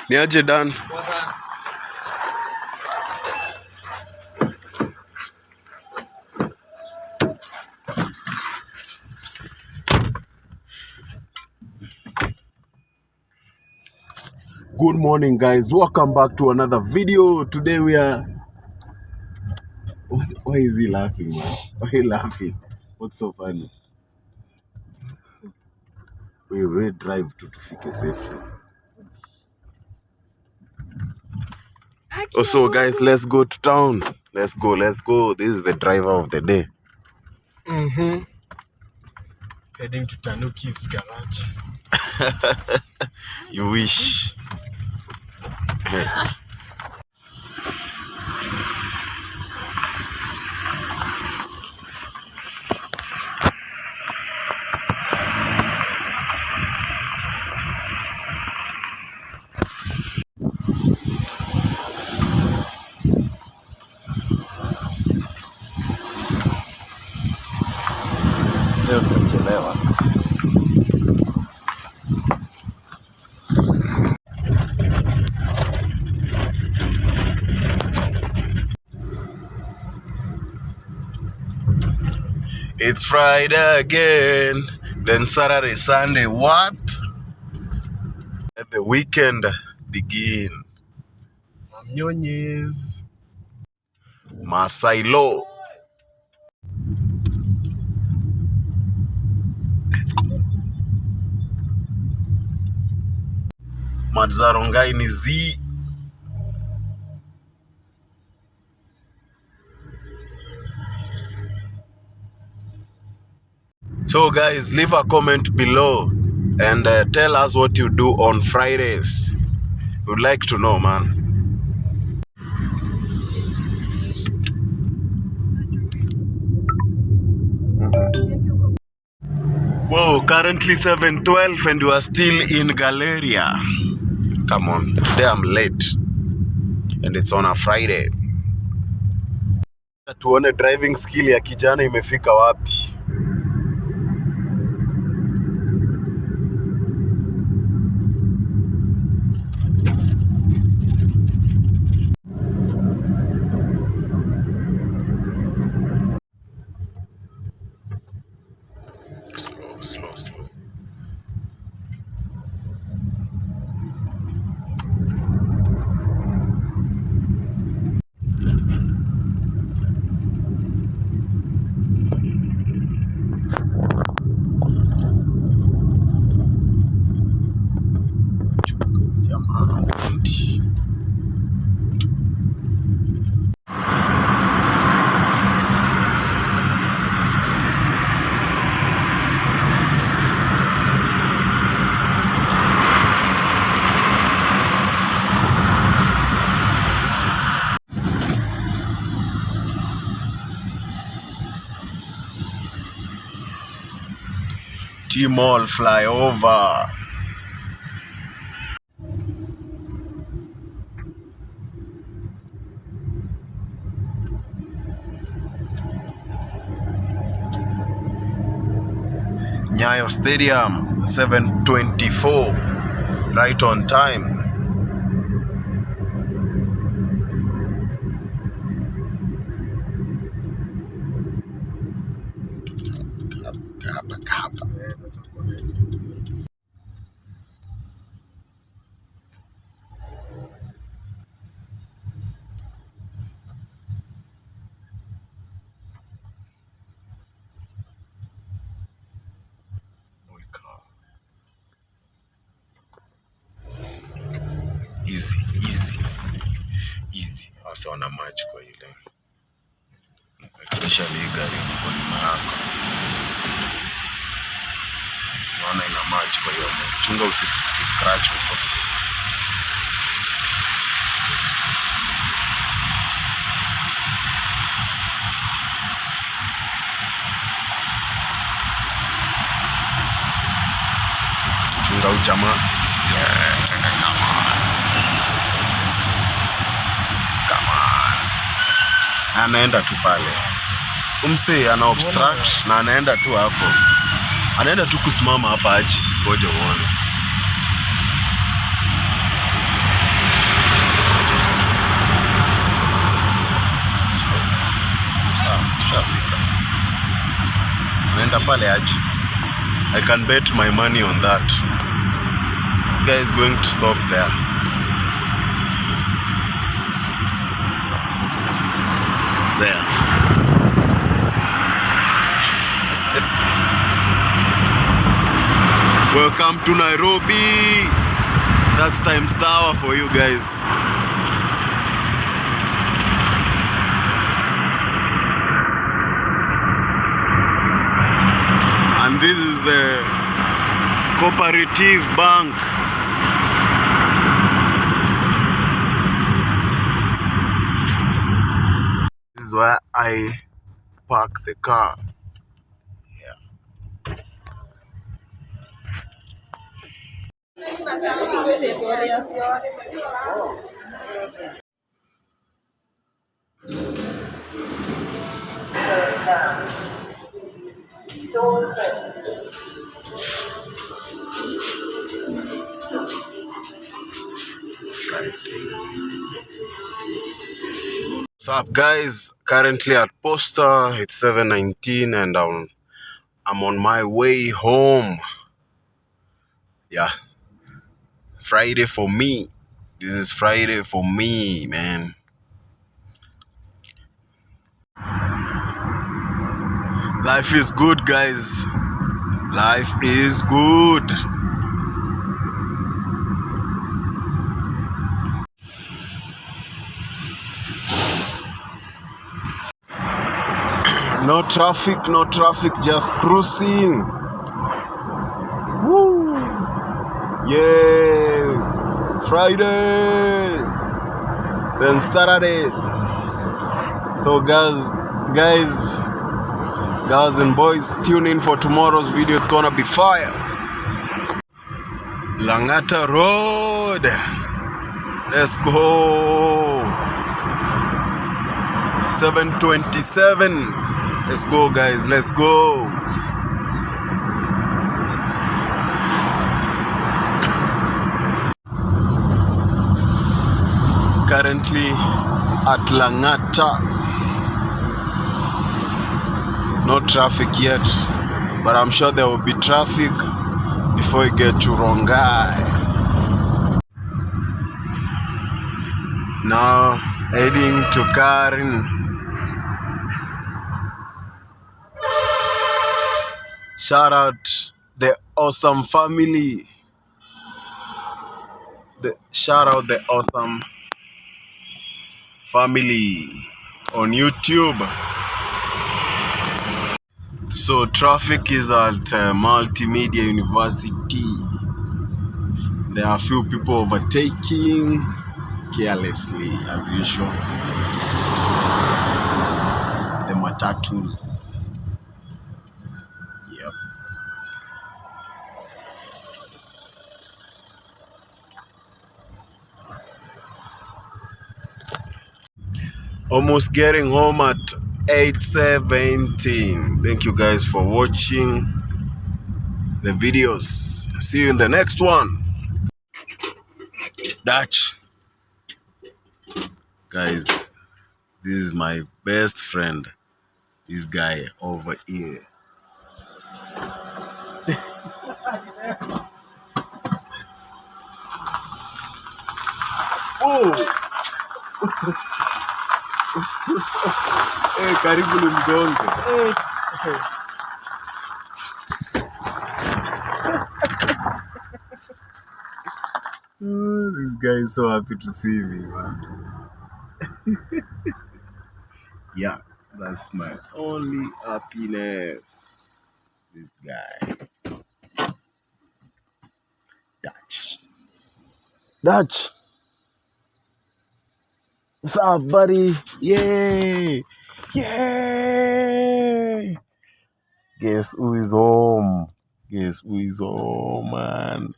Niaje Dan? Good morning guys, welcome back to another video. Today we are... Why is he laughing, man? Why are you laughing? What's so funny? We drive to tufike safely. So guys, let's go to town. Let's go. This is the driver of the day. Heading to Tanuki's garage. You wish. Leo tunachelewa. It's Friday again, then Saturday, Sunday. What? Let the weekend begin. Nyonyes. Masailo. Madzarongai ni Z. So guys, leave a comment below and tell us what you do on Fridays. We'd like to know, man. Whoa, currently 7:12 and you are still in Galleria. Come on, today I'm late and it's on a Friday. Tuone driving skill ya kijana imefika wapi. Slow. T-Mall flyover. Nyayo Stadium, 7:24, right on time. Kapa. Easy. Hasa wana match kwa ile. Especially gari kwa nyuma yako. Naona ina match kwa hiyo. Chunga usiscratch huko. Chunga ujamaa. Anaenda tu pale. Umse ana obstruct na anaenda tu hapo. Anaenda tu kusimama hapa aje. Ngoja uone. Naenda pale aje. I can bet my money on that. This guy is going to stop there. There. Welcome to Nairobi. That's Times Tower for you guys. And this is the Cooperative Bank. This is where I park the car. What's up, guys? Currently at Posta. It's 7:19 and I'm on my way home. Yeah, Friday for me. This is Friday for me, man. Life is good, guys. Life is good. No traffic, just cruising. Woo! Yeah! Friday! Then Saturday. So guys and boys, tune in for tomorrow's video. It's gonna be fire. Langata Road. Let's go. 7:27. Let's go, guys. Let's go. Currently at Langata. No traffic yet, but I'm sure there will be traffic before you get to Rongai. Now heading to Karen. Shout out the awesome family. Shout out the awesome family on YouTube. So traffic is at Multimedia University. There are a few people overtaking carelessly as usual. The matatus. Yep. Almost getting home at 8:17. Thank you guys for watching the videos. See you in the next one. Dutch. Guys, this is my best friend. This guy over here. Oh! Hey, karibu ni mgongo. Hey. This guy is so happy to see me, man. Yeah, that's my only happiness. This guy. Dutch. What's up, buddy? Yay! Yay! Guess who is home? Guess who is home, man?